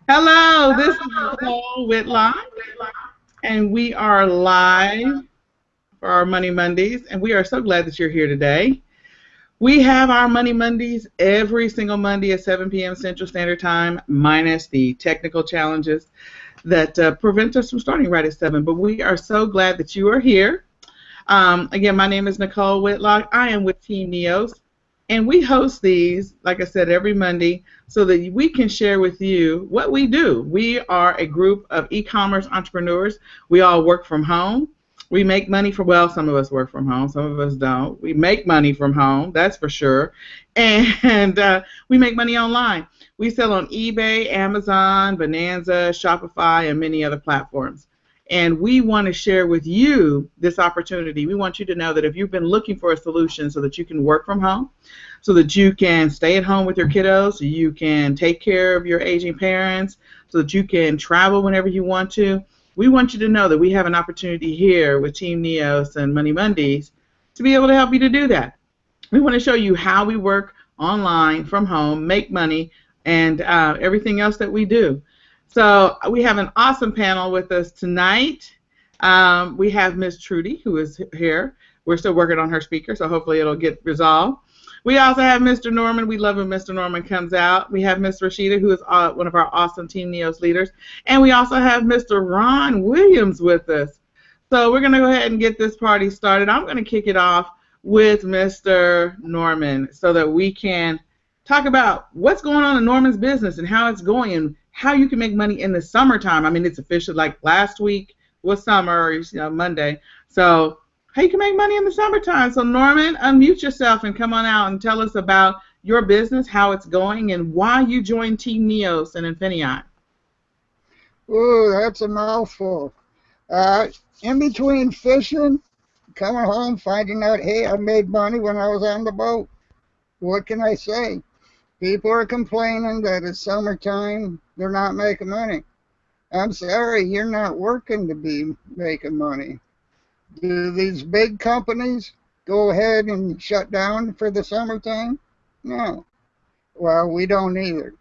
Hello, this is Nicole Whitlock, and we are live for our Money Mondays, and we are so glad that you're here today. We have our Money Mondays every single Monday at 7 p.m. Central Standard Time, minus the technical challenges that prevent us from starting right at 7. But we are so glad that you are here. Again, my name is Nicole Whitlock. I am with Team NEOS, and we host these, like I said, every Monday so that we can share with you what we do. We are a group of e-commerce entrepreneurs. We all work from home. We make money from, well, some of us work from home, some of us don't. We make money from home, that's for sure. And we make money online. We sell on eBay, Amazon, Bonanza, Shopify, and many other platforms. And we want to share with you this opportunity. We want you to know that if you've been looking for a solution so that you can work from home, so that you can stay at home with your kiddos, so you can take care of your aging parents, so that you can travel whenever you want to, we want you to know that we have an opportunity here with Team NEOS and Money Mondays to be able to help you to do that. We want to show you how we work online from home, make money, and everything else that we do. So we have an awesome panel with us tonight. We have Miss Trudy, who is here. We're still working on her speaker, so hopefully it'll get resolved. We also have Mr. Norman. We love when Mr. Norman comes out. We have Miss Rashida, who is one of our awesome Team NEOS leaders. And we also have Mr. Ron Williams with us. So we're going to go ahead and get this party started. I'm going to kick it off with Mr. Norman so that we can talk about what's going on in Norman's business and how it's going and how you can make money in the summertime. I mean, it's official, like last week was summer, Monday. So how you can make money in the summertime. So Norman, unmute yourself and come on out and tell us about your business, how it's going, and why you joined Team NEOS and INFINii. Ooh, that's a mouthful. Uh, in between fishing, coming home, finding out, hey, I made money when I was on the boat. What can I say? People are complaining that it's summertime, they're not making money. I'm sorry, you're not working to be making money. Do these big companies go ahead and shut down for the summertime? No. Well, we don't either.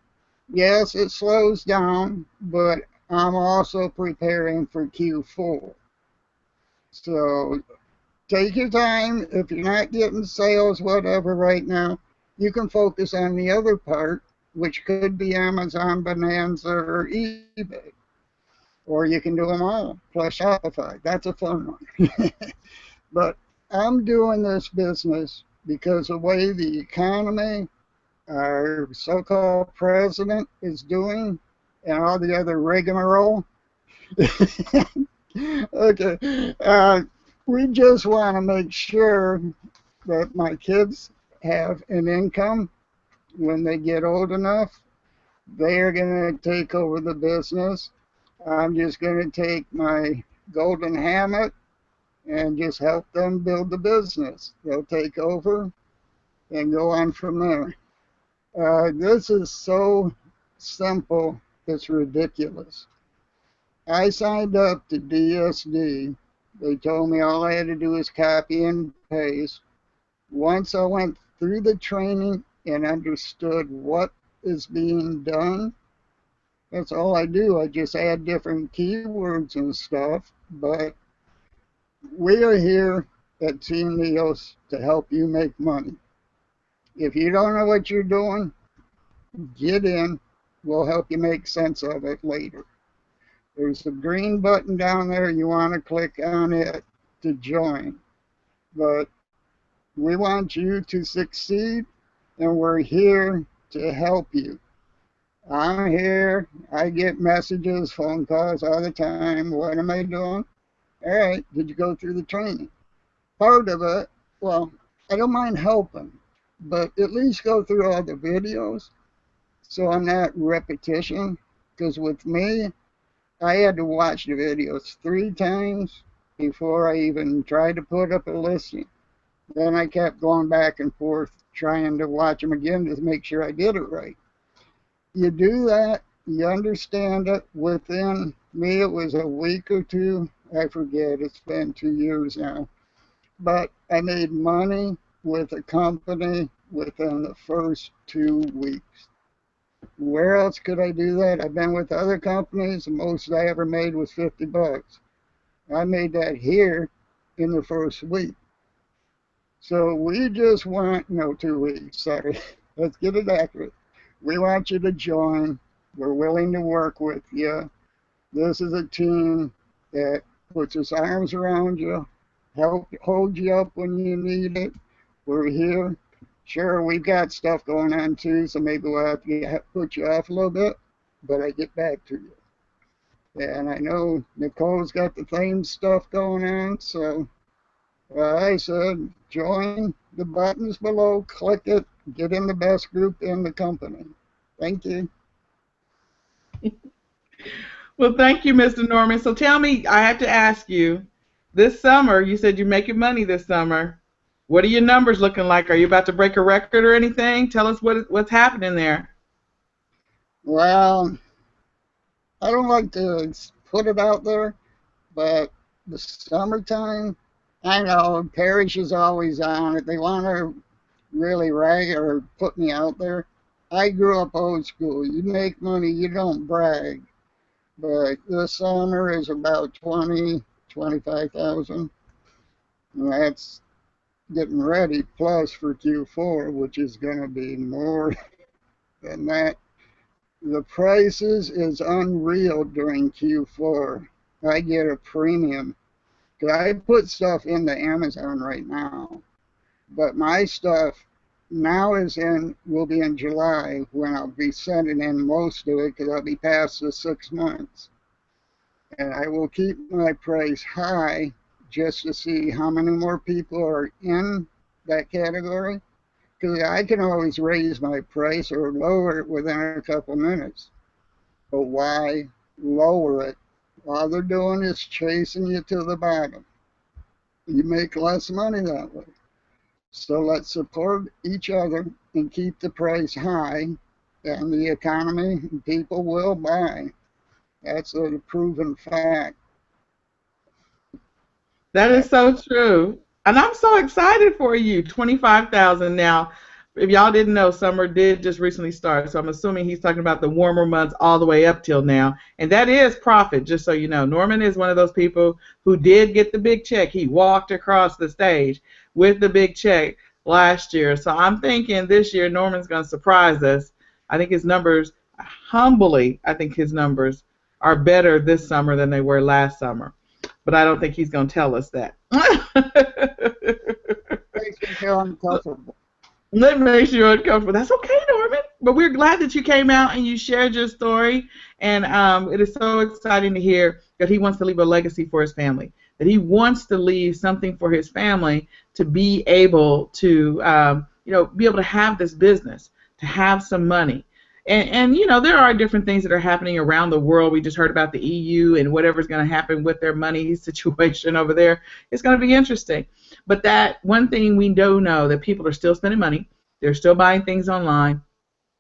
Yes, it slows down, but I'm also preparing for Q4. So take your time. If you're not getting sales, whatever, right now, you can focus on the other part, which could be Amazon, Bonanza, or eBay. Or you can do them all, plus Shopify. That's a fun one. But I'm doing this business because the way the economy, our so-called president is doing, and all the other rigmarole. Okay. We just want to make sure that my kids have an income when they get old enough. They're going to take over the business. I'm just going to take my golden hammock and just help them build the business. They'll take over and go on from there. This is so simple, it's ridiculous. I signed up to DSD. They told me all I had to do was copy and paste. Once I went through the training and understood what is being done, that's all I do. I just add different keywords and stuff. But we are here at Team NEOS to help you make money. If you don't know what you're doing, get in. We'll help you make sense of it later. There's a green button down there. You want to click on it to join. But we want you to succeed, and we're here to help you. I'm here. I get messages, phone calls all the time. What am I doing? All right, did you go through the training? Part of it, well, I don't mind helping, but at least go through all the videos so I'm not repetition. Because with me, I had to watch the videos 3 times before I even tried to put up a listing. Then I kept going back and forth trying to watch them again to make sure I did it right. You do that, you understand it. Within me, it was a week or two. I forget, it's been 2 years now. But I made money with a company within the first 2 weeks. Where else could I do that? I've been with other companies. The most I ever made was $50. I made that here in the first week. So we just want, no, 2 weeks, sorry. Let's get it accurate. We want you to join. We're willing to work with you. This is a team that puts its arms around you, help hold you up when you need it. We're here. Sure, we've got stuff going on too, so maybe we'll have to put you off a little bit, but I get back to you. And I know Nicole's got the same stuff going on, so I said join the buttons below, click it, get in the best group in the company. Thank you. Well, thank you, Mr. Norman. So tell me, I have to ask you, this summer, you said you're making money this summer. What are your numbers looking like? Are you about to break a record or anything? Tell us what's happening there. Well, I don't like to put it out there, but the summertime, I know Parrish is always on it. They want to really rag or put me out there. I grew up old school. You make money, you don't brag. But this summer is about 25,000. And that's getting ready plus for Q4, which is going to be more than that. The prices is unreal during Q4. I get a premium. 'Cause I put stuff into Amazon right now, but my stuff now will be in July when I'll be sending in most of it because I'll be past the 6 months. And I will keep my price high just to see how many more people are in that category. Because I can always raise my price or lower it within a couple minutes. But why lower it? All they're doing is chasing you to the bottom. You make less money that way. So let's support each other and keep the price high, and the economy and people will buy. That's a proven fact. That is so true. And I'm so excited for you. 25,000 now. If y'all didn't know, summer did just recently start, so I'm assuming he's talking about the warmer months all the way up till now. And that is profit, just so you know. Norman is one of those people who did get the big check. He walked across the stage with the big check last year. So I'm thinking this year Norman's going to surprise us. I think his numbers, humbly, I think his numbers are better this summer than they were last summer. But I don't think he's going to tell us that. Makes me feel uncomfortable. That makes you uncomfortable. That's okay, Norman. But we're glad that you came out and you shared your story. And it is so exciting to hear that he wants to leave a legacy for his family, that he wants to leave something for his family to be able to, be able to have this business, to have some money. And there are different things that are happening around the world. We just heard about the EU and whatever's going to happen with their money situation over there. It's going to be interesting. But that one thing we do know, that people are still spending money. They're still buying things online.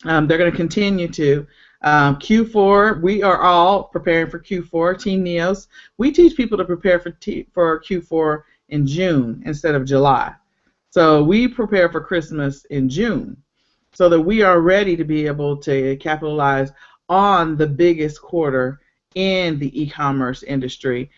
They're going to continue to. Q4, we are all preparing for Q4. Team NEOS, we teach people to prepare for Q4 in June instead of July. So we prepare for Christmas in June, so that we are ready to be able to capitalize on the biggest quarter in the e-commerce industry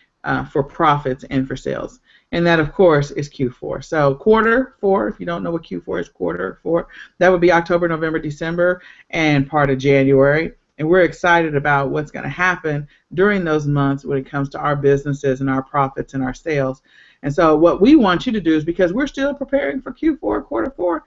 for profits and for sales. And that, of course, is Q4. So quarter four, if you don't know what Q4 is, quarter four, that would be October, November, December, and part of January. And we're excited about what's going to happen during those months when it comes to our businesses and our profits and our sales. And so what we want you to do is, because we're still preparing for Q4, quarter four,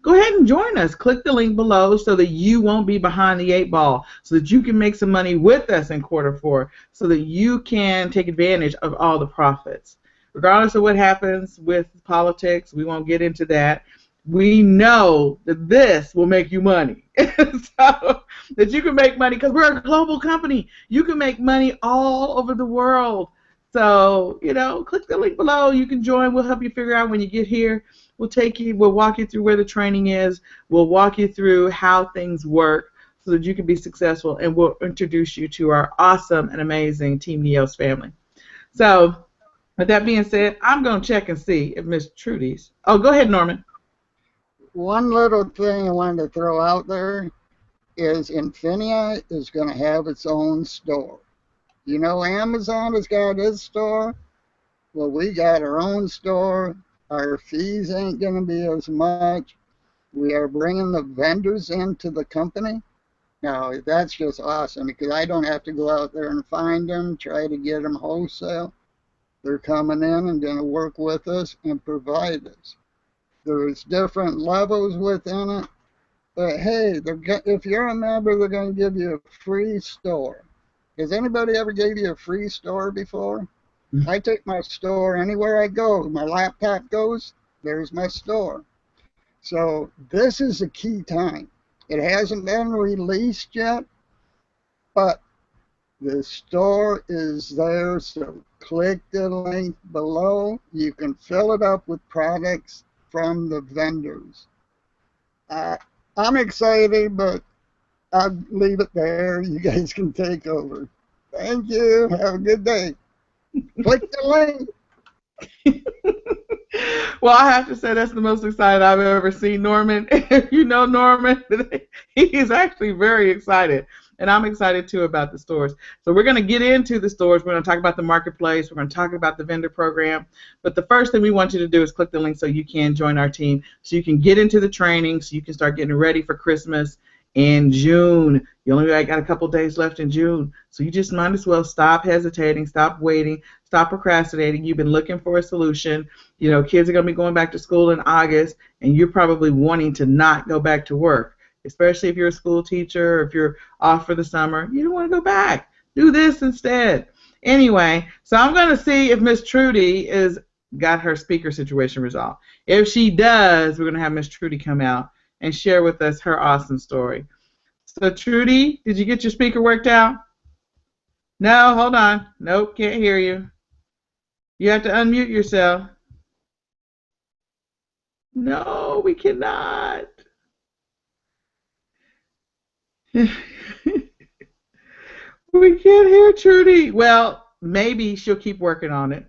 go ahead and join us. Click the link below so that you won't be behind the 8 ball, so that you can make some money with us in quarter four, so that you can take advantage of all the profits. Regardless of what happens with politics, we won't get into that. We know that this will make you money. So that you can make money, because we're a global company. You can make money all over the world. So, click the link below. You can join. We'll help you figure out when you get here. We'll walk you through where the training is. We'll walk you through how things work so that you can be successful, and we'll introduce you to our awesome and amazing Team NEOS family. So, with that being said, I'm going to check and see if Miss Trudy's. Oh, go ahead, Norman. One little thing I wanted to throw out there. is INFINii is going to have its own store. You know, Amazon has got its store. Well, we got our own store. Our fees ain't going to be as much. We are bringing the vendors into the company. Now, that's just awesome because I don't have to go out there and find them, try to get them wholesale. They're coming in and going to work with us and provide us. There's different levels within it, but hey, if you're a member, they're going to give you a free store. Has anybody ever gave you a free store before? I take my store anywhere I go. My laptop goes, there's my store. So this is a key time. It hasn't been released yet, but the store is there. So click the link below. You can fill it up with products from the vendors. Uh, I'm excited, but I'll leave it there. You guys can take over. Thank you. Have a good day. Click the link. Well, I have to say that's the most excited I've ever seen Norman. If you know Norman, he is actually very excited. And I'm excited too about the stores. So we're going to get into the stores. We're going to talk about the marketplace. We're going to talk about the vendor program. But the first thing we want you to do is click the link so you can join our team, so you can get into the training, so you can start getting ready for Christmas in June. You only got a couple days left in June. So you just might as well stop hesitating, stop waiting, stop procrastinating. You've been looking for a solution. You know, kids are going to be going back to school in August, and you're probably wanting to not go back to work, especially if you're a school teacher or if you're off for the summer. You don't want to go back. Do this instead. Anyway, so I'm going to see if Miss Trudy is got her speaker situation resolved. If she does, we're going to have Miss Trudy come out and share with us her awesome story. So Trudy, did you get your speaker worked out? No, hold on. Nope, can't hear you. You have to unmute yourself. No, we cannot. We can't hear Trudy. Well, maybe she'll keep working on it.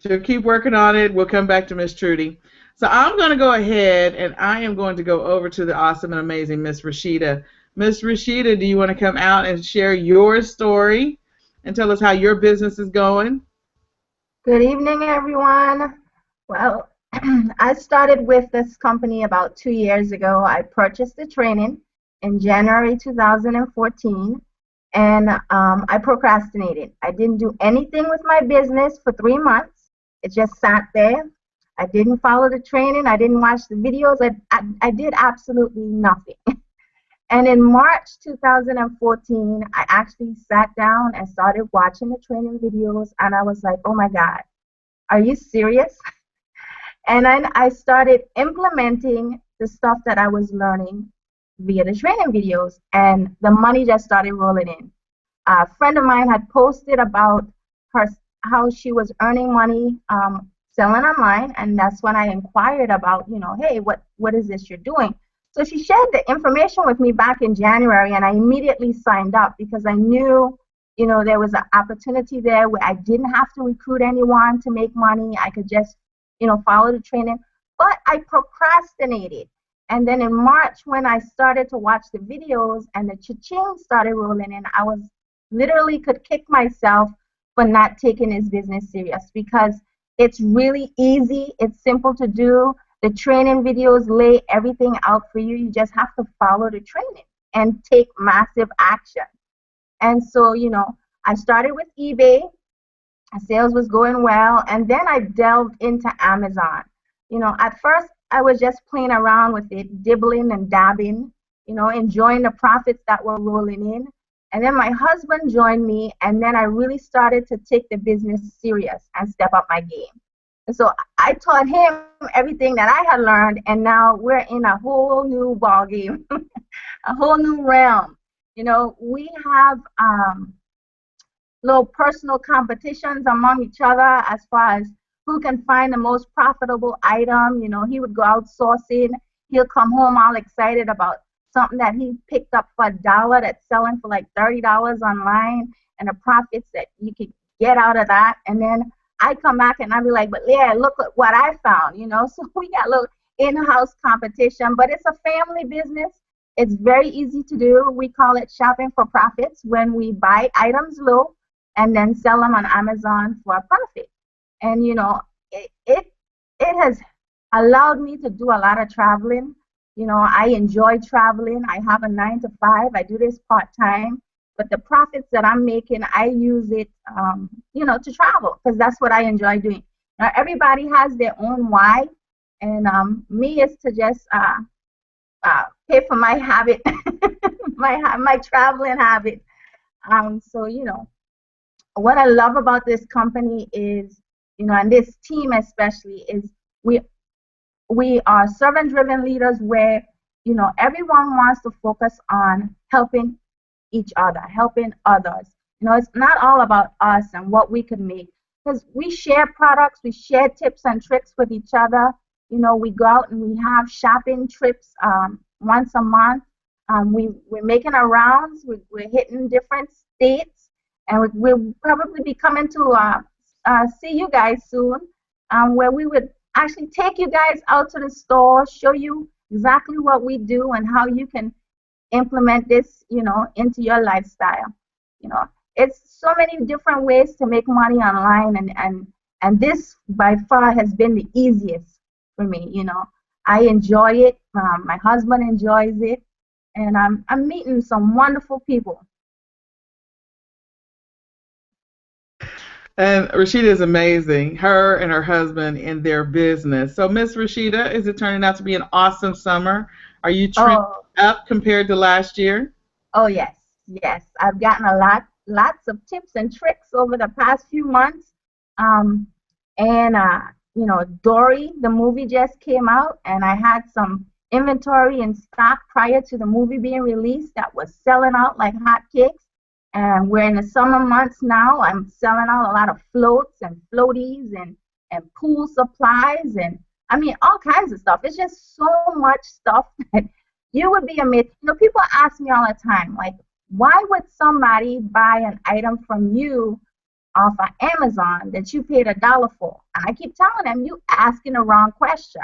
She'll keep working on it. We'll come back to Miss Trudy. So I'm going to go ahead and I am going to go over to the awesome and amazing Miss Rashida. Miss Rashida, do you want to come out and share your story and tell us how your business is going? Good evening, everyone. Well, I started with this company about 2 years ago. I purchased the training in January 2014, and I procrastinated. I didn't do anything with my business for 3 months. It just sat there. I didn't follow the training. I didn't watch the videos. I did absolutely nothing. And in March 2014, I actually sat down and started watching the training videos, and I was like, oh my God, are you serious? And then I started implementing the stuff that I was learning via the training videos, and the money just started rolling in. A friend of mine had posted about her how she was earning money selling online, and that's when I inquired about, hey, what is this you're doing? So she shared the information with me back in January, and I immediately signed up because I knew, there was an opportunity there where I didn't have to recruit anyone to make money. I could just, follow the training. But I procrastinated. And then in March, when I started to watch the videos and the cha-ching started rolling in, I was literally could kick myself for not taking this business serious, because it's really easy. It's simple to do. The training videos lay everything out for you. You just have to follow the training and take massive action. And so, I started with eBay. Sales was going well, and then I delved into Amazon. At first I was just playing around with it, dibbling and dabbing, enjoying the profits that were rolling in. And then my husband joined me, and then I really started to take the business serious and step up my game. And so I taught him everything that I had learned, and now we're in a whole new ball game, a whole new realm. We have little personal competitions among each other as far as who can find the most profitable item. He would go out sourcing. He'll come home all excited about something that he picked up for $1 that's selling for like $30 online, and the profits that you could get out of that. And then I come back and I'll be like, but yeah, look at what I found, So we got a little in-house competition, but it's a family business. It's very easy to do. We call it shopping for profits when we buy items low and then sell them on Amazon for a profit. And it has allowed me to do a lot of traveling. I enjoy traveling. I have a 9 to 5. I do this part time, but the profits that I'm making, I use it, to travel because that's what I enjoy doing. Now everybody has their own why, and me is to just pay for my habit, my traveling habit. So what I love about this company is, and this team especially, is we we are servant-driven leaders where everyone wants to focus on helping each other, helping others. It's not all about us and what we can make, because we share products, we share tips and tricks with each other. We go out and we have shopping trips once a month. We're making our rounds. We're hitting different states, and we'll probably be coming to see you guys soon, where we would actually take you guys out to the store, show you exactly what we do and how you can implement this, into your lifestyle. You know, it's so many different ways to make money online, and this by far has been the easiest for me. I enjoy it. My husband enjoys it, and I'm meeting some wonderful people. And Rashida is amazing, her and her husband in their business. So, Miss Rashida, is it turning out to be an awesome summer? Are you trending Oh, up compared to last year? oh yes, yes. I've gotten lots of tips and tricks over the past few months. Um, and Dory, the movie just came out, and I had some inventory in stock prior to the movie being released that was selling out like hotcakes. And we're in the summer months now. I'm selling out a lot of floats and floaties and pool supplies, and I mean all kinds of stuff. It's just so much stuff that you would be amazed. People ask me all the time, like, why would somebody buy an item from you off of Amazon that you paid $1 for? And I keep telling them, you asking the wrong question.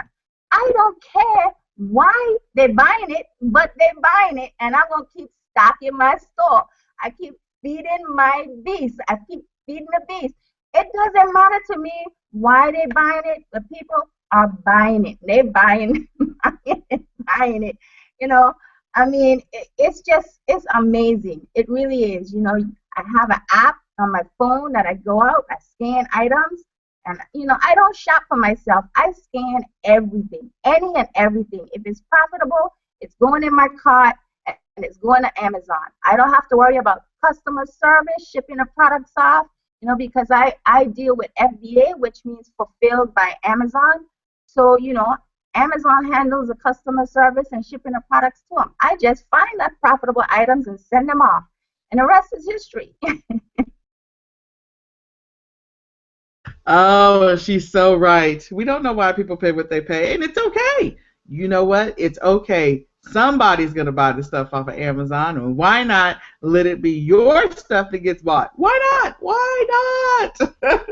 I don't care why they're buying it, but they're buying it, and I'm gonna keep stocking my store. I keep feeding my beast. I keep feeding the beast. It doesn't matter to me why they're buying it. The people are buying it. They're buying, buying it, buying it. You know, I mean, it's amazing. It really is. I have an app on my phone that I go out, I scan items, and I don't shop for myself. I scan everything, any and everything. If it's profitable, it's going in my cart and it's going to Amazon. I don't have to worry about customer service, shipping the products off, because I deal with FBA, which means fulfilled by Amazon. So, Amazon handles the customer service and shipping the products to them. I just find that profitable items and send them off. And the rest is history. Oh, she's so right. We don't know why people pay what they pay, and it's okay. You know what? It's okay. Somebody's going to buy the stuff off of Amazon, and why not let it be your stuff that gets bought? Why not? Why not?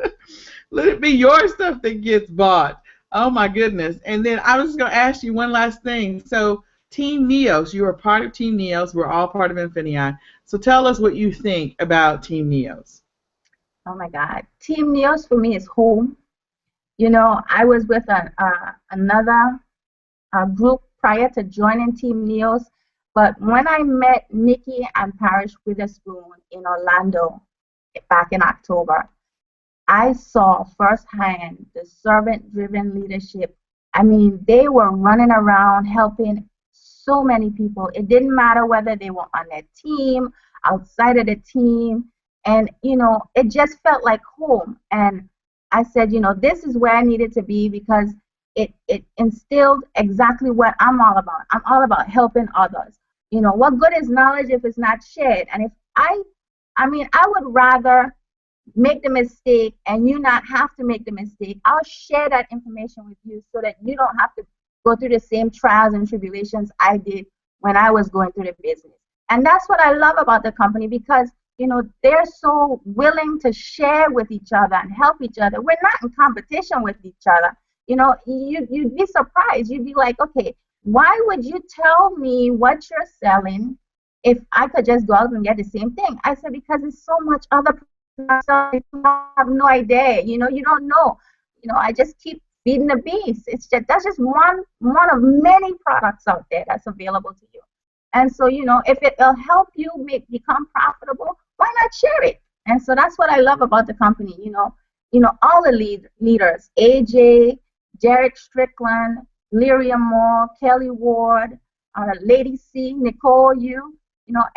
Let it be your stuff that gets bought. Oh, my goodness. And then I was just going to ask you one last thing. So, Team NEOS, you are part of Team NEOS. We're all part of INFINii. So tell us what you think about Team NEOS. Oh my God. Team NEOS for me is home. I was with another group prior to joining Team NEOS, but when I met Nikki and Parrish Witherspoon in Orlando back in October, I saw firsthand the servant-driven leadership. I mean, they were running around helping so many people. It didn't matter whether they were on their team, outside of the team, and it just felt like home. And I said, this is where I needed to be, because it instilled exactly what I'm all about. I'm all about helping others. What good is knowledge if it's not shared? And if I mean, I would rather make the mistake and you not have to make the mistake. I'll share that information with you so that you don't have to go through the same trials and tribulations I did when I was going through the business. And that's what I love about the company, because they're so willing to share with each other and help each other. We're not in competition with each other. You'd be surprised. You'd be like, okay, Why would you tell me what you're selling if I could just go out and get the same thing? I said, because it's so much other products out there, you have no idea. You don't know. I just keep feeding the beast. It's just that's just one of many products out there that's available to you. And so, if it will help you become profitable, why not share it? And so that's what I love about the company. All the leaders, AJ, Derek Strickland, Lyria Moore, Kelly Ward, Lady C, Nicole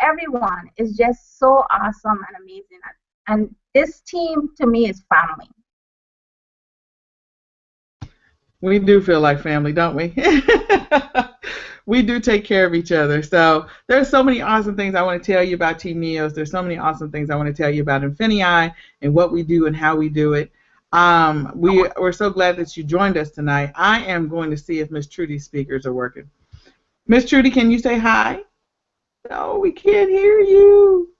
everyone is just so awesome and amazing. And this team to me is family. We do feel like family, don't we? We do take care of each other. So there's so many awesome things I want to tell you about Team NEOS. There's so many awesome things I want to tell you about INFINii and what we do and how we do it. We're so glad that you joined us tonight. I am going to see if Miss Trudy's speakers are working. Miss Trudy, can you say hi? No, we can't hear you.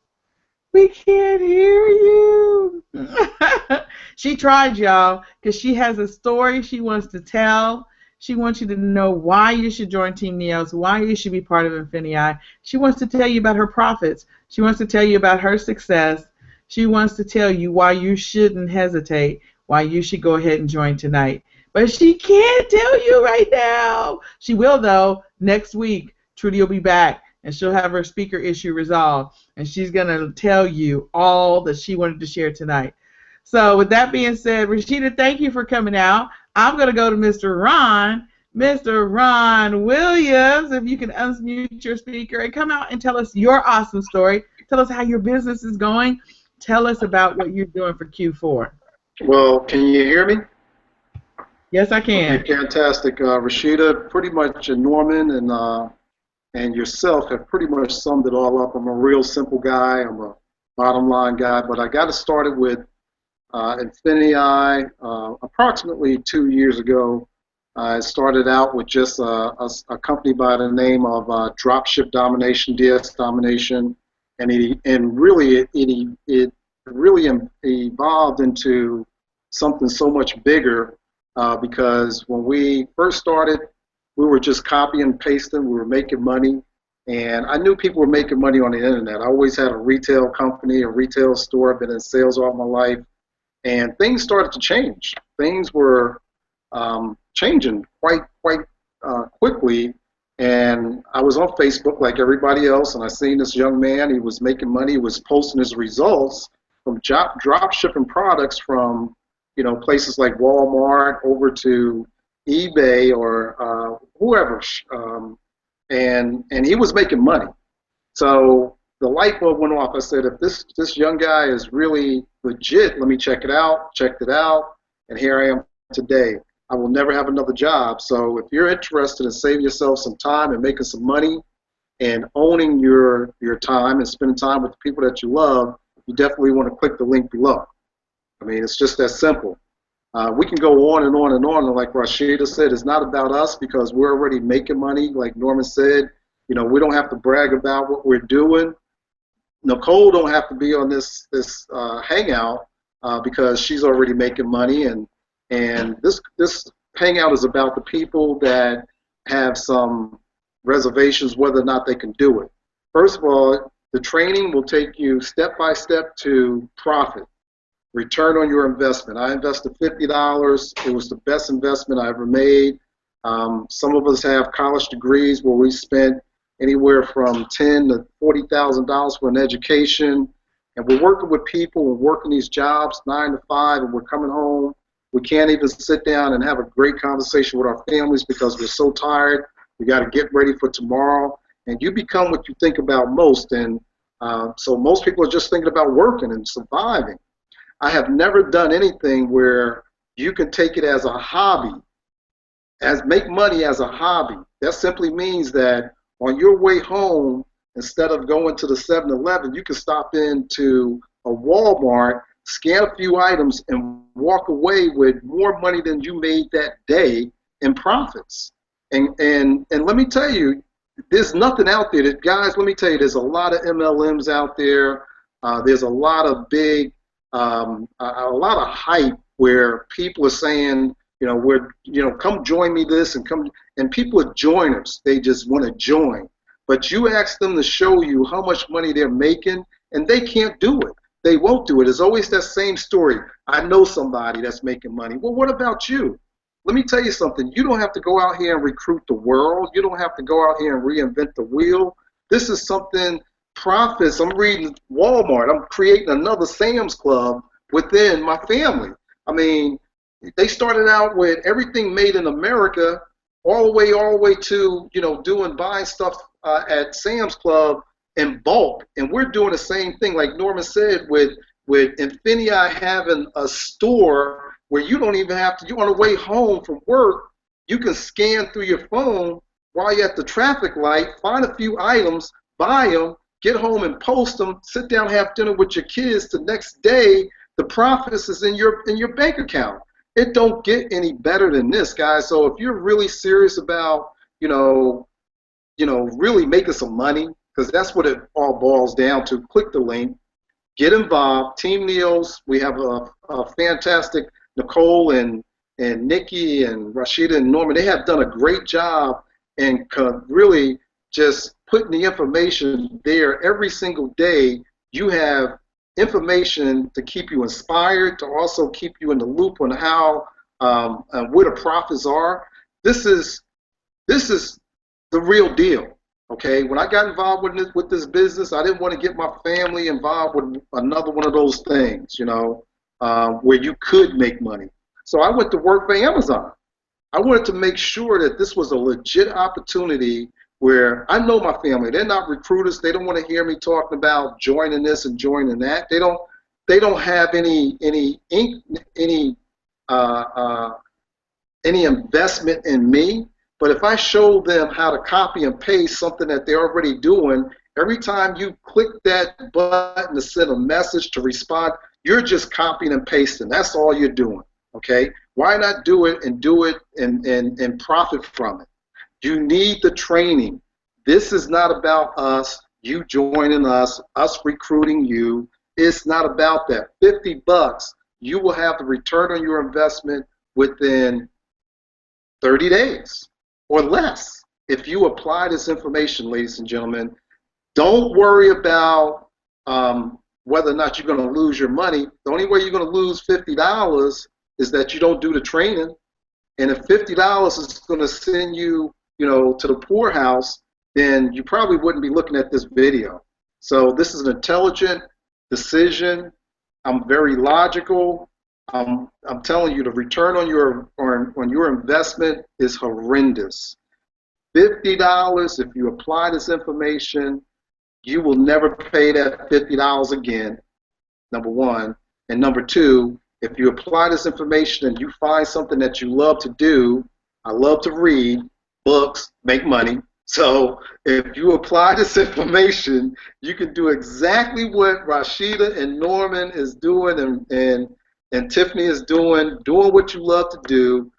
We can't hear you. She tried, y'all, because she has a story she wants to tell. She wants you to know why you should join Team NEOS, why you should be part of INFINii. She wants to tell you about her profits. She wants to tell you about her success. She wants to tell you why you shouldn't hesitate, why you should go ahead and join tonight. But she can't tell you right now. She will, though, next week. Trudy will be back, and she'll have her speaker issue resolved, and she's going to tell you all that she wanted to share tonight. So with that being said, Rashida, thank you for coming out. I'm going to go to Mr. Ron. Mr. Ron Williams, if you can unmute your speaker and come out and tell us your awesome story. Tell us how your business is going. Tell us about what you're doing for Q4. Well, can you hear me? Yes, I can. Okay, fantastic. Rashida, pretty much Norman and yourself have pretty much summed it all up. I'm a real simple guy. I'm a bottom line guy, but I got it started with INFINii approximately 2 years ago. I started out with just a company by the name of Dropship Domination, DS Domination, and it really evolved into something so much bigger because when we first started, we were just copying and pasting. We were making money, and I knew people were making money on the internet. I always had a retail company, a retail store. I've been in sales all my life. And things started to change. Things were changing quite quickly. And I was on Facebook like everybody else, and I seen this young man. He was making money. He was posting his results from drop shipping products from places like Walmart over to eBay or whoever. And he was making money. So the light bulb went off. I said, if this young guy is really legit, let me check it out. Checked it out, and here I am today. I will never have another job. So if you're interested in saving yourself some time and making some money and owning your time and spending time with the people that you love, you definitely want to click the link below. I mean, it's just that simple. We can go on and on and on, and like Rashida said, it's not about us because we're already making money. Like Norman said, we don't have to brag about what we're doing. Nicole don't have to be on this hangout because she's already making money, and this hangout is about the people that have some reservations whether or not they can do it. First of all, the training will take you step by step to profit, return on your investment. I invested $50. It was the best investment I ever made. Some of us have college degrees where we spent anywhere from $10,000 to $40,000 for an education, and we're working with people and working these jobs 9 to 5, and we're coming home. We can't even sit down and have a great conversation with our families because we're so tired. We got to get ready for tomorrow, and you become what you think about most. And so most people are just thinking about working and surviving. I have never done anything where you can take it as a hobby, make money as a hobby. That simply means that on your way home, instead of going to the 7-Eleven, you can stop into a Walmart, scan a few items, and walk away with more money than you made that day in profits. And let me tell you, there's nothing out there that, guys, let me tell you, there's a lot of MLMs out there. There's a lot of a lot of hype where people are saying Come join me this and come. And people are joiners. They just want to join. But you ask them to show you how much money they're making, and they can't do it. They won't do it. It's always that same story. I know somebody that's making money. Well, what about you? Let me tell you something. You don't have to go out here and recruit the world. You don't have to go out here and reinvent the wheel. This is something profits. I'm reading Walmart. I'm creating another Sam's Club within my family. I mean, they started out with everything made in America, all the way to buying stuff at Sam's Club in bulk, and we're doing the same thing. Like Norman said, with INFINii having a store where you don't even have to. You on the way home from work, you can scan through your phone while you're at the traffic light, find a few items, buy them, get home and post them, sit down, have dinner with your kids. The next day, the profits is in your bank account. It don't get any better than this, guys. So if you're really serious about, really making some money, because that's what it all boils down to, click the link, get involved. Team NEOS, we have a fantastic Nicole and Nikki and Rashida and Norman. They have done a great job and really just putting the information there every single day. You have information to keep you inspired, to also keep you in the loop on how where the profits are. This is the real deal. Okay, when I got involved with this business, I didn't want to get my family involved with another one of those things, where you could make money. So I went to work for Amazon. I wanted to make sure that this was a legit opportunity where I know my family. They're not recruiters. They don't want to hear me talking about joining this and joining that. They don't have any investment in me. But if I show them how to copy and paste something that they're already doing, every time you click that button to send a message, to respond, you're just copying and pasting. That's all you're doing. Okay? Why not do it and profit from it? You need the training. This is not about us, you joining us recruiting you. It's not about that. $50, you will have the return on your investment within 30 days or less if you apply this information, ladies and gentlemen. Don't worry about whether or not you're going to lose your money. The only way you're going to lose $50 is that you don't do the training. And if $50 is going to send you, to the poorhouse, then you probably wouldn't be looking at this video. So this is an intelligent decision. I'm very logical. I'm telling you, the return on your investment is horrendous. $50, if you apply this information, you will never pay that $50 again, number one. And number two, if you apply this information and you find something that you love to do, I love to read books, make money. So if you apply this information, you can do exactly what Rashida and Norman is doing and Tiffany is doing what you love to do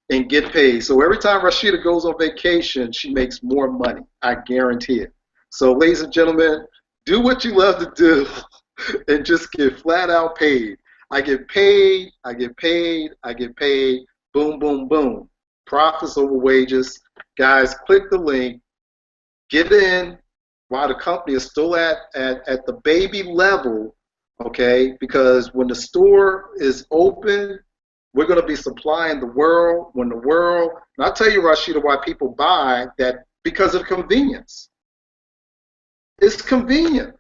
and get paid. So every time Rashida goes on vacation, she makes more money. I guarantee it. So ladies and gentlemen, do what you love to do and just get flat out paid. I get paid, I get paid, I get paid, boom, boom, boom. Profits over wages. Guys, click the link, get in while the company is still at the baby level, okay? Because when the store is open, we're going to be supplying the world. When the world, and I'll tell you, Rashida, why people buy that, because of convenience. It's convenient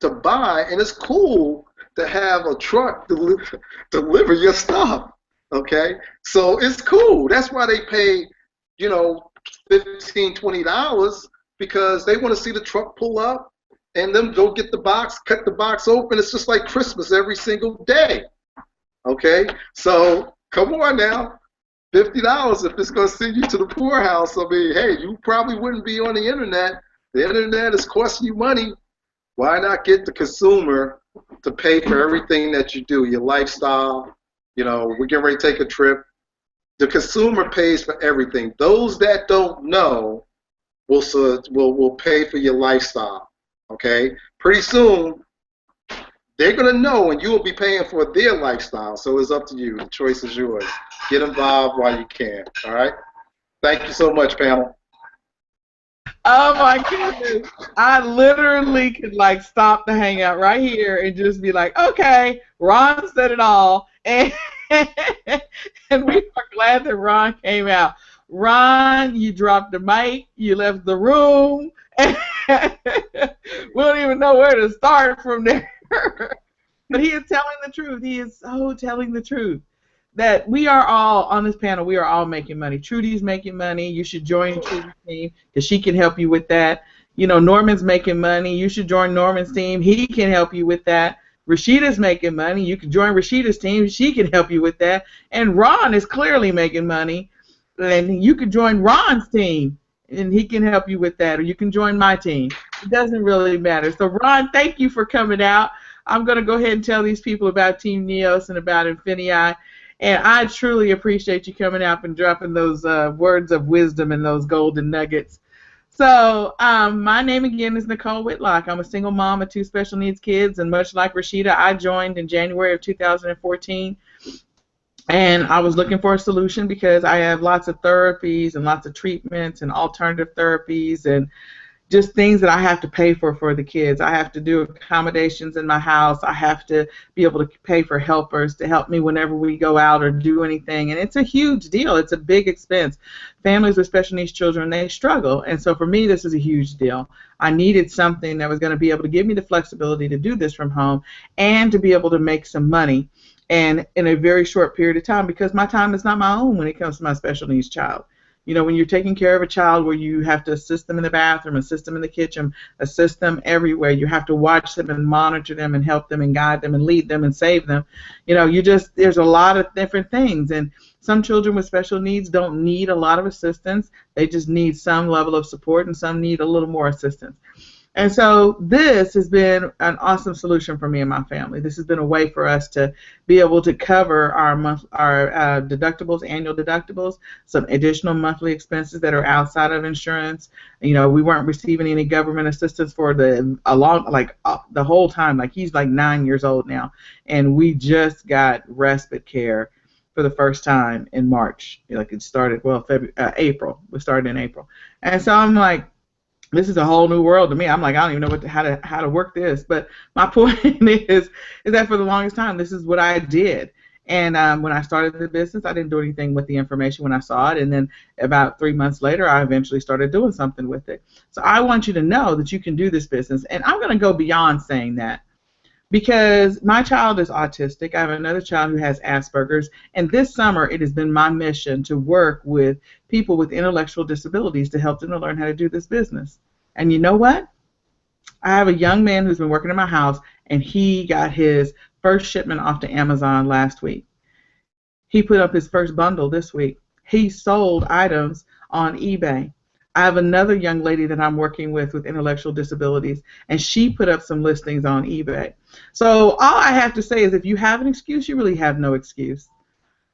to buy, and it's cool to have a truck deliver your stuff, okay? So it's cool. That's why they pay, $15, $20, because they want to see the truck pull up and them go get the box, cut the box open. It's just like Christmas every single day, okay? So come on now, $50 if it's going to send you to the poorhouse. I mean, hey, you probably wouldn't be on the internet. The internet is costing you money. Why not get the consumer to pay for everything that you do, your lifestyle? We're getting ready to take a trip. The consumer pays for everything. Those that don't know will pay for your lifestyle. Okay. Pretty soon, they're going to know, and you will be paying for their lifestyle. So it's up to you. The choice is yours. Get involved while you can. All right. Thank you so much, Pamela. Oh my goodness. I literally could like stop the hangout right here and just be like, okay, Ron said it all. And and we are glad that Ron came out. Ron, you dropped the mic, you left the room, and we don't even know where to start from there. But he is telling the truth. He is so telling the truth that we are all on this panel. We are all making money. Trudy's making money. You should join Trudy's team because she can help you with that. You know, Norman's making money. You should join Norman's team. He can help you with that. Rashida's making money. You can join Rashida's team. She can help you with that. And Ron is clearly making money. And you can join Ron's team, and he can help you with that. Or you can join my team. It doesn't really matter. So, Ron, thank you for coming out. I'm going to go ahead and tell these people about Team NEOS and about INFINii. And I truly appreciate you coming out and dropping those words of wisdom and those golden nuggets. So my name again is Nicole Whitlock. I'm a single mom of 2 special needs kids, and much like Rashida, I joined in January of 2014. And I was looking for a solution because I have lots of therapies and lots of treatments and alternative therapies and just things that I have to pay for the kids. I have to do accommodations in my house. I have to be able to pay for helpers to help me whenever we go out or do anything. And it's a huge deal. It's a big expense. Families with special needs children, they struggle. And so for me, this is a huge deal. I needed something that was going to be able to give me the flexibility to do this from home and to be able to make some money and in a very short period of time, because my time is not my own when it comes to my special needs child. You know, when you're taking care of a child where you have to assist them in the bathroom, assist them in the kitchen, assist them everywhere, you have to watch them and monitor them and help them and guide them and lead them and save them. You know, there's a lot of different things. And some children with special needs don't need a lot of assistance. They just need some level of support, and some need a little more assistance. And so this has been an awesome solution for me and my family. This has been a way for us to be able to cover our deductibles, annual deductibles, some additional monthly expenses that are outside of insurance. You know, we weren't receiving any government assistance for the whole time. Like, he's like 9 years old now, and we just got respite care for the first time in March. Like, it started, April. We started in April. And so I'm like, this is a whole new world to me. I'm like, I don't even know how to work this. But my point is that for the longest time, this is what I did. And when I started the business, I didn't do anything with the information when I saw it. And then about 3 months later, I eventually started doing something with it. So I want you to know that you can do this business. And I'm going to go beyond saying that, because my child is autistic. I have another child who has Asperger's, and this summer it has been my mission to work with people with intellectual disabilities to help them to learn how to do this business. And you know what? I have a young man who's been working in my house, and he got his first shipment off to Amazon last week. He put up his first bundle this week. He sold items on eBay. I have another young lady that I'm working with intellectual disabilities, and she put up some listings on eBay. So all I have to say is, if you have an excuse, you really have no excuse.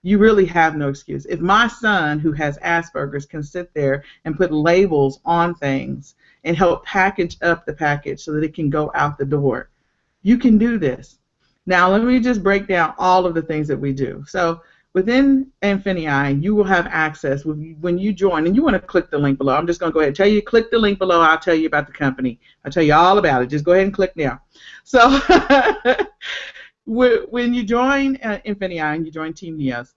You really have no excuse. If my son, who has Asperger's, can sit there and put labels on things and help package up the package so that it can go out the door, you can do this. Now, let me just break down all of the things that we do. So within INFINii, you will have access when you join, and you want to click the link below. I'm just going to go ahead and tell you, click the link below. I'll tell you about the company. I'll tell you all about it. Just go ahead and click now. So when you join INFINii and you join Team NEOS,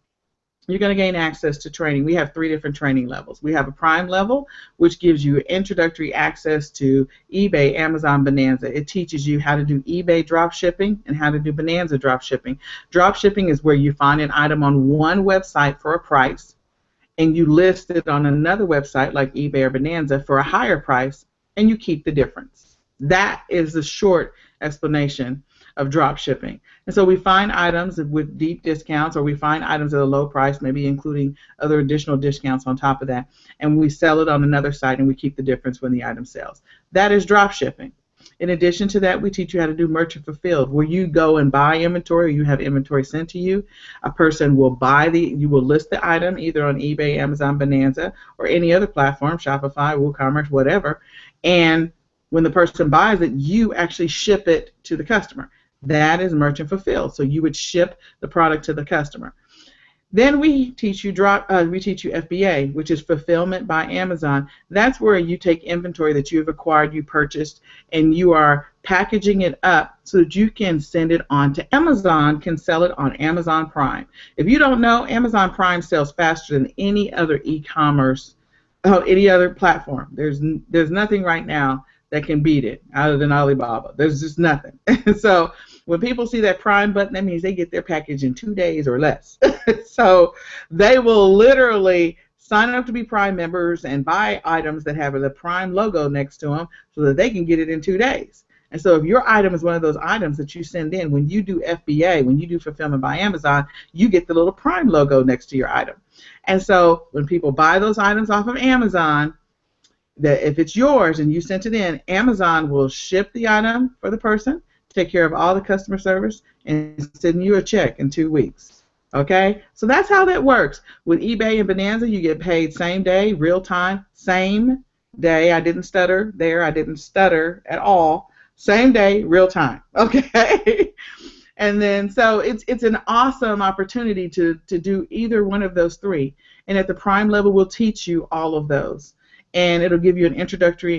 you're going to gain access to training. We have 3 different training levels. We have a Prime level, which gives you introductory access to eBay, Amazon, Bonanza. It teaches you how to do eBay drop shipping and how to do Bonanza drop shipping. Drop shipping is where you find an item on one website for a price, and you list it on another website like eBay or Bonanza for a higher price, and you keep the difference. That is the short explanation of drop shipping. And so we find items with deep discounts, or we find items at a low price, maybe including other additional discounts on top of that, and we sell it on another site, and we keep the difference when the item sells. That is drop shipping. In addition to that, we teach you how to do merchant fulfilled, where you go and buy inventory, or you have inventory sent to you. A person will you will list the item either on eBay, Amazon, Bonanza, or any other platform, Shopify, WooCommerce, whatever, and when the person buys it, you actually ship it to the customer. That is merchant fulfilled. So you would ship the product to the customer. Then we teach you FBA, which is fulfillment by Amazon. That's where you take inventory that you have acquired, you purchased, and you are packaging it up so that you can send it on to Amazon, can sell it on Amazon Prime. If you don't know, Amazon Prime sells faster than any other e-commerce, any other platform. There's nothing right now that can beat it other than Alibaba. There's just nothing. So when people see that Prime button, that means they get their package in 2 days or less. So they will literally sign up to be Prime members and buy items that have the Prime logo next to them so that they can get it in 2 days. And so if your item is one of those items that you send in, when you do FBA, when you do fulfillment by Amazon, you get the little Prime logo next to your item. And so when people buy those items off of Amazon, that if it's yours and you sent it in, Amazon will ship the item for the person, take care of all the customer service, and send you a check in 2 weeks. Okay? So that's how that works. With eBay and Bonanza, you get paid same day, real time, same day. I didn't stutter there. I didn't stutter at all. Same day, real time. Okay? And then so it's an awesome opportunity to do either one of those three. And at the Prime level, we'll teach you all of those. And it'll give you an introduction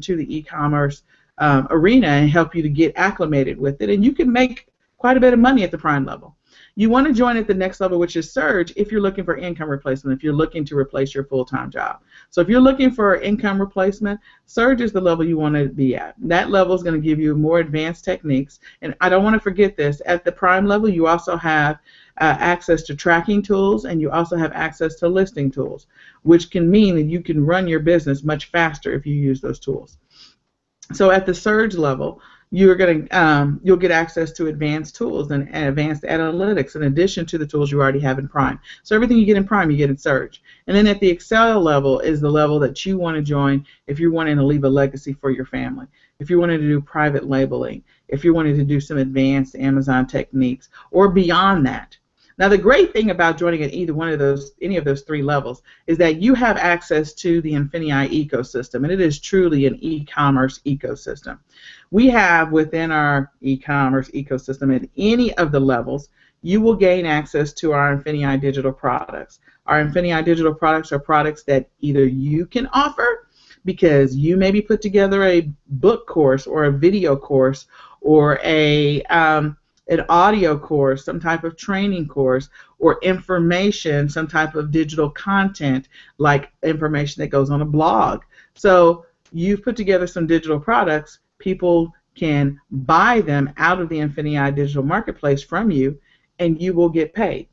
to the e-commerce arena and help you to get acclimated with it. And you can make quite a bit of money at the Prime level. You want to join at the next level, which is Surge, if you're looking for income replacement, if you're looking to replace your full-time job. So if you're looking for income replacement, Surge is the level you want to be at. That level is going to give you more advanced techniques. And I don't want to forget this. At the Prime level, you also have access to tracking tools, and you also have access to listing tools, which can mean that you can run your business much faster if you use those tools. So at the Surge level, you'll get access to advanced tools and advanced analytics in addition to the tools you already have in Prime. So everything you get in Prime, you get in Surge. And then at the Excel level is the level that you want to join if you're wanting to leave a legacy for your family, if you're wanting to do private labeling, if you're wanting to do some advanced Amazon techniques, or beyond that. Now, the great thing about joining at any of those three levels is that you have access to the INFINii ecosystem, and it is truly an e-commerce ecosystem. We have within our e-commerce ecosystem at any of the levels, you will gain access to our INFINii digital products. Our INFINii digital products are products that either you can offer because you maybe put together a book course or a video course or an audio course, some type of training course, or information, some type of digital content, like information that goes on a blog. So you've put together some digital products. People can buy them out of the INFINii digital marketplace from you, and you will get paid.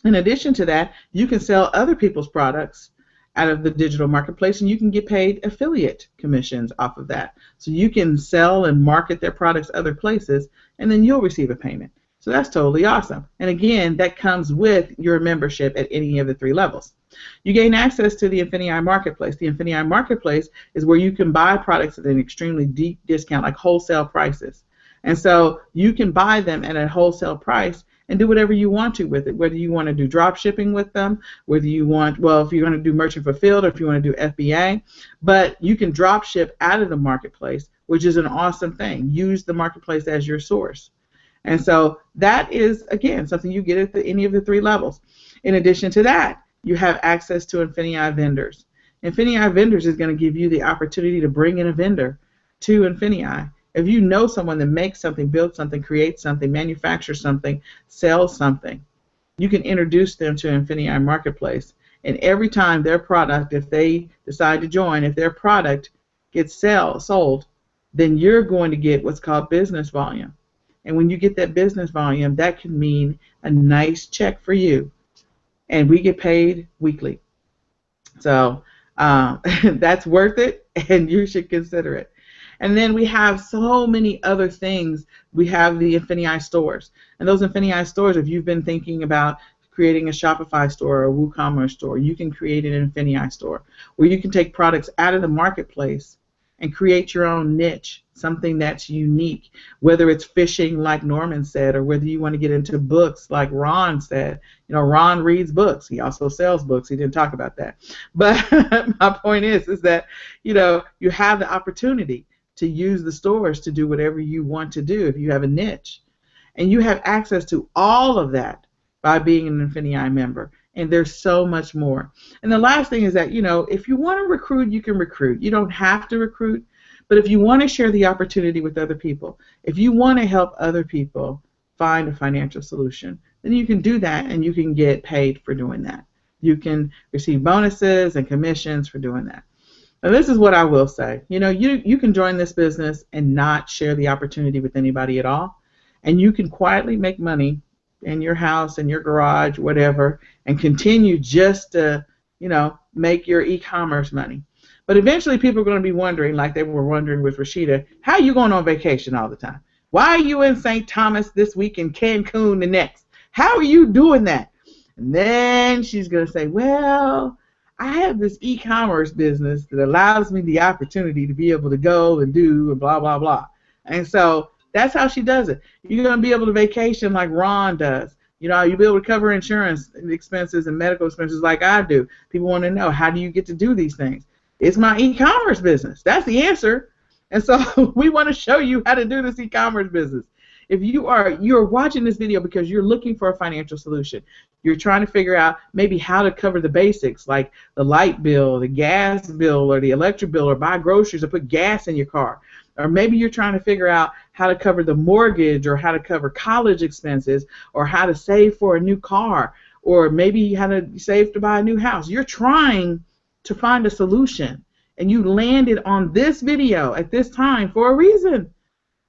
In addition to that, you can sell other people's products out of the digital marketplace, and you can get paid affiliate commissions off of that. So you can sell and market their products other places, and then you'll receive a payment. So that's totally awesome. And again, that comes with your membership at any of the three levels. You gain access to the INFINii Marketplace. The INFINii Marketplace is where you can buy products at an extremely deep discount, like wholesale prices. And so you can buy them at a wholesale price and do whatever you want to with it, whether you want to do drop shipping with them, whether you want, well, if you're going to do merchant fulfilled or if you want to do FBA, but you can drop ship out of the marketplace, which is an awesome thing. Use the marketplace as your source. And so that is, again, something you get at any of the three levels. In addition to that, you have access to INFINii vendors. INFINii vendors is going to give you the opportunity to bring in a vendor to INFINii. If you know someone that makes something, builds something, creates something, manufactures something, sells something, you can introduce them to INFINii Marketplace. And every time their product, if they decide to join, if their product gets sold, then you're going to get what's called business volume. And when you get that business volume, that can mean a nice check for you. And we get paid weekly. So that's worth it, and you should consider it. And then we have so many other things. We have the INFINii stores. And those INFINii stores, if you've been thinking about creating a Shopify store or a WooCommerce store, you can create an INFINii store where you can take products out of the marketplace and create your own niche, something that's unique, whether it's fishing like Norman said, or whether you want to get into books like Ron said. You know, Ron reads books. He also sells books. He didn't talk about that. But my point is that, you know, you have the opportunity to use the stores to do whatever you want to do if you have a niche. And you have access to all of that by being an INFINii member. And there's so much more. And the last thing is that, if you want to recruit, you can recruit. You don't have to recruit. But if you want to share the opportunity with other people, if you want to help other people find a financial solution, then you can do that and you can get paid for doing that. You can receive bonuses and commissions for doing that. Now, this is what I will say. You can join this business and not share the opportunity with anybody at all. And you can quietly make money in your house, in your garage, whatever, and continue just to, make your e-commerce money. But eventually people are going to be wondering, like they were wondering with Rashida, how are you going on vacation all the time? Why are you in St. Thomas this week and Cancun the next? How are you doing that? And then she's going to say, well, I have this e-commerce business that allows me the opportunity to be able to go and do and blah, blah, blah. And so that's how she does it. You're going to be able to vacation like Ron does. You'll be able to cover insurance expenses and medical expenses like I do. People want to know, how do you get to do these things? It's my e-commerce business. That's the answer. And so we want to show you how to do this e-commerce business. If you're watching this video because you're looking for a financial solution, you're trying to figure out maybe how to cover the basics like the light bill, the gas bill, or the electric bill, or buy groceries or put gas in your car. Or maybe you're trying to figure out how to cover the mortgage or how to cover college expenses or how to save for a new car or maybe how to save to buy a new house. You're trying to find a solution and you landed on this video at this time for a reason.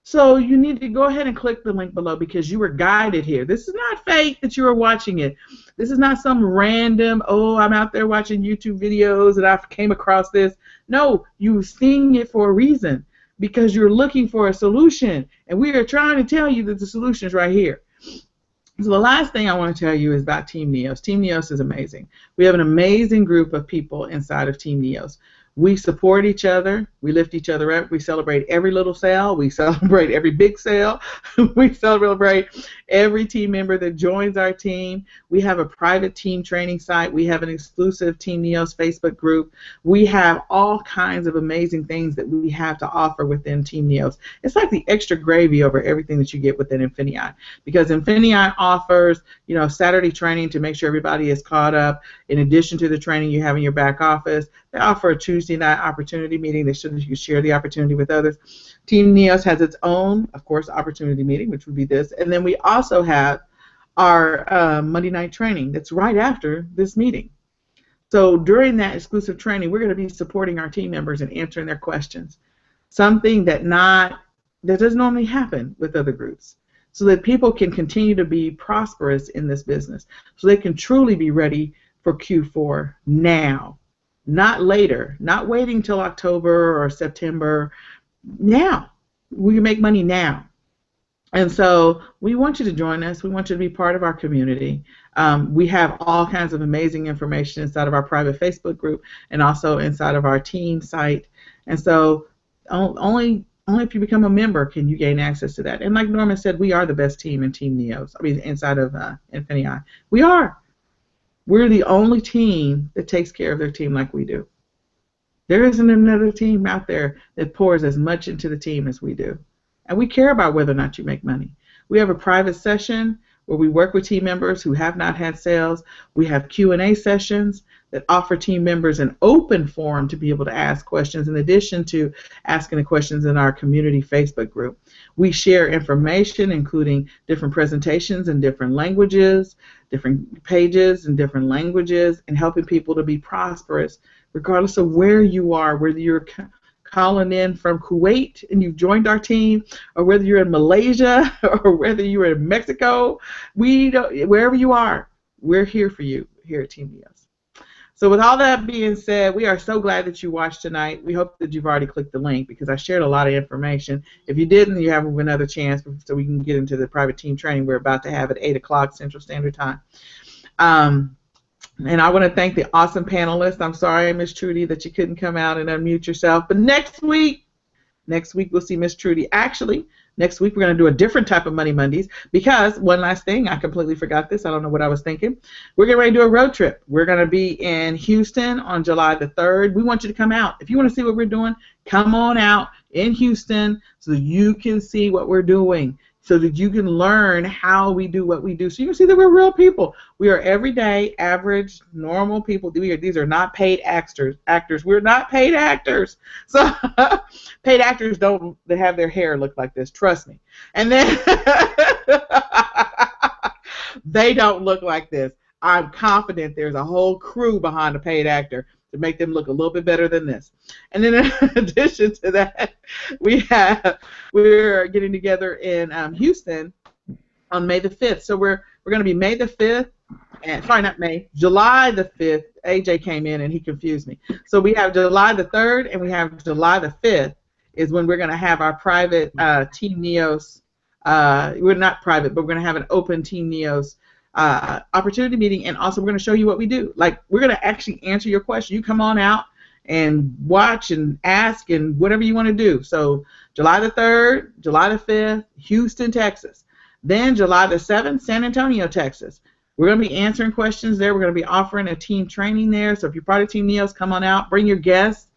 So you need to go ahead and click the link below because you were guided here. This is not fake that you are watching it. This is not some random, I'm out there watching YouTube videos and I came across this. No, you're seeing it for a reason because you're looking for a solution. And we are trying to tell you that the solution is right here. So the last thing I want to tell you is about Team NEOS. Team NEOS is amazing. We have an amazing group of people inside of Team NEOS. We support each other. We lift each other up. We celebrate every little sale. We celebrate every big sale. We celebrate every team member that joins our team. We have a private team training site. We have an exclusive Team NEOS Facebook group. We have all kinds of amazing things that we have to offer within Team NEOS. It's like the extra gravy over everything that you get within INFINii, because INFINii offers, Saturday training to make sure everybody is caught up. In addition to the training you have in your back office, they offer a Tuesday night opportunity meeting so that you can share the opportunity with others. Team NEOS has its own, of course, opportunity meeting, which would be this. And then we also have our Monday night training that's right after this meeting. So during that exclusive training, we're going to be supporting our team members and answering their questions, something that doesn't normally happen with other groups, so that people can continue to be prosperous in this business, so they can truly be ready for Q4 now. Not later, not waiting till October or September. Now, we can make money now. And so we want you to join us. We want you to be part of our community. We have all kinds of amazing information inside of our private Facebook group and also inside of our team site. And so only if you become a member can you gain access to that. And like Norman said, we are the best team in Team NEOS. Inside of INFINii. We are. We're the only team that takes care of their team like we do. There isn't another team out there that pours as much into the team as we do. And we care about whether or not you make money. We have a private session where we work with team members who have not had sales. We have Q&A sessions that offer team members an open forum to be able to ask questions in addition to asking the questions in our community Facebook group. We share information, including different presentations in different languages, different pages in different languages, and helping people to be prosperous regardless of where you are, whether you're calling in from Kuwait and you've joined our team, or whether you're in Malaysia or whether you're in Mexico. Wherever you are, we're here for you here at Team NEOS. So with all that being said, we are so glad that you watched tonight. We hope that you've already clicked the link because I shared a lot of information. If you didn't, you have another chance so we can get into the private team training we're about to have at 8 o'clock Central Standard Time. And I want to thank the awesome panelists. I'm sorry, Miss Trudy, that you couldn't come out and unmute yourself. But next week we'll see Miss Trudy. Actually, next week we're going to do a different type of Money Mondays because, one last thing, I completely forgot this. I don't know what I was thinking. We're getting ready to do a road trip. We're going to be in Houston on July the 3rd. We want you to come out. If you want to see what we're doing, Come on out in Houston so that you can see what we're doing, so that you can learn how we do what we do, so you can see that we're real people. We are everyday, average, normal people. These are not paid actors. We're not paid actors. So paid actors don't have their hair look like this. Trust me. And then they don't look like this. I'm confident there's a whole crew behind a paid actor to make them look a little bit better than this. And then in addition to that, we're getting together in Houston on May the 5th. So we're going to be May the 5th, and sorry, not May, July the 5th. AJ came in and he confused me. So we have July the 3rd and we have July the 5th is when we're going to have our private Team NEOS. We're not private, but we're going to have an open Team NEOS opportunity meeting, and also we're going to show you what we do. Like, we're going to actually answer your question. You come on out and watch and ask and whatever you want to do. So July the 3rd, July the 5th, Houston, Texas. Then July the 7th, San Antonio, Texas. We're going to be answering questions there. We're going to be offering a team training there. So if you're part of Team NEOS, come on out. Bring your guests.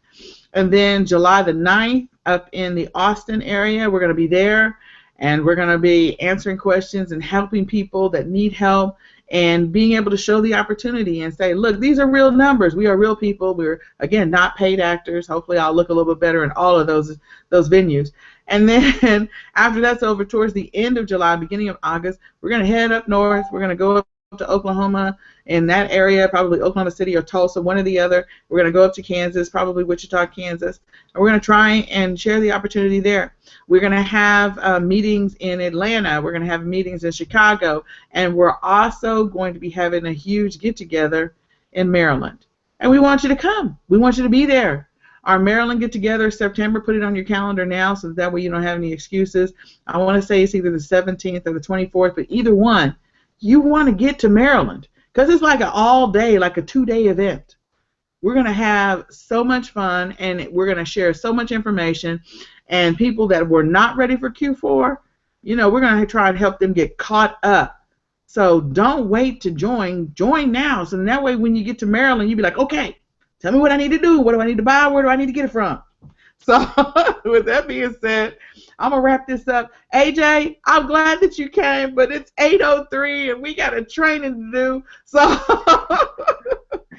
And then July the 9th, up in the Austin area, we're going to be there. And we're going to be answering questions and helping people that need help and being able to show the opportunity and say, look, these are real numbers. We are real people. We're, again, not paid actors. Hopefully I'll look a little bit better in all of those venues. And then after that's over, towards the end of July, beginning of August, we're going to head up north. We're going to go up to Oklahoma, in that area, probably Oklahoma City or Tulsa, one or the other. We're going to go up to Kansas, probably Wichita, Kansas, and we're going to try and share the opportunity there. We're going to have meetings in Atlanta. We're going to have meetings in Chicago, and we're also going to be having a huge get-together in Maryland. And we want you to come. We want you to be there. Our Maryland get-together, September, put it on your calendar now so that way you don't have any excuses. I want to say it's either the 17th or the 24th, but either one, you want to get to Maryland because it's like an all-day, like a 2-day event. We're going to have so much fun, and we're going to share so much information, and people that were not ready for Q4, you know, we're going to try and help them get caught up. So don't wait to join. Join now. So that way when you get to Maryland, you'll be like, okay, tell me what I need to do. What do I need to buy? Where do I need to get it from? So with that being said, I'm going to wrap this up. AJ, I'm glad that you came, but it's 8:03 and we got a training to do. So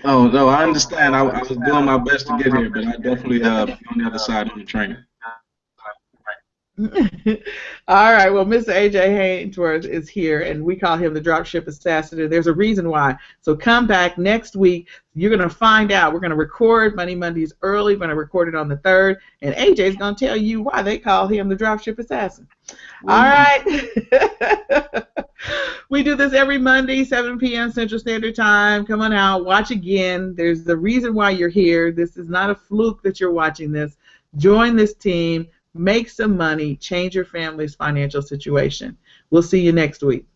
Oh, no, I understand. I was doing my best to get here, but I definitely be on the other side of the training. All right, well, Mr. AJ Haynesworth is here, and we call him the dropship assassin, and there's a reason why. So come back next week. You're going to find out. We're going to record Money Mondays early. We're going to record it on the 3rd, and AJ's going to tell you why they call him the dropship assassin. All right. We do this every Monday, 7 p.m. Central Standard Time. Come on out. Watch again. There's the reason why you're here. This is not a fluke that you're watching this. Join this team. Make some money. Change your family's financial situation. We'll see you next week.